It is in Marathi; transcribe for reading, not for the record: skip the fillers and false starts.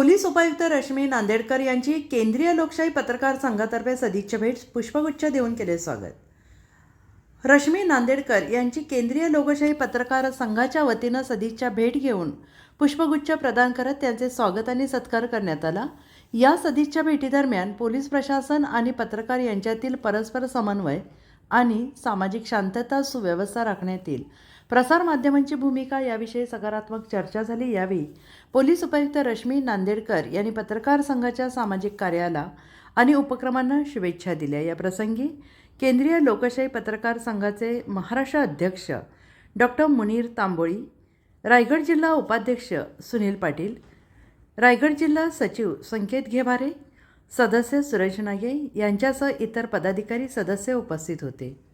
पोलीस उपायुक्त रश्मी नांदेडकर यांची केंद्रीय लोकशाही पत्रकार संघातर्फे सदिच्छा भेट पुष्पगुच्छ देऊन केले स्वागत. रश्मी नांदेडकर यांची केंद्रीय लोकशाही पत्रकार संघाच्या वतीनं सदिच्छा भेट घेऊन पुष्पगुच्छ प्रदान करत त्यांचे स्वागत आणि सत्कार करण्यात आला. या सदिच्छा भेटीदरम्यान पोलीस प्रशासन आणि पत्रकार यांच्यातील परस्पर समन्वय आणि सामाजिक शांतता सुव्यवस्था राखण्यातील प्रसारमाध्यमांची भूमिका याविषयी सकारात्मक चर्चा झाली. यावेळी पोलीस उपायुक्त रश्मी नांदेडकर यांनी पत्रकार संघाच्या सामाजिक कार्याला आणि उपक्रमांना शुभेच्छा दिल्या. या प्रसंगी केंद्रीय लोकशाही पत्रकार संघाचे महाराष्ट्र अध्यक्ष डॉक्टर मुनीर तांबोळी, रायगड जिल्हा उपाध्यक्ष सुनील पाटील, रायगड जिल्हा सचिव संकेत घेवारे, सदस्य सुरेश नागे यांच्यासह इतर पदाधिकारी सदस्य उपस्थित होते.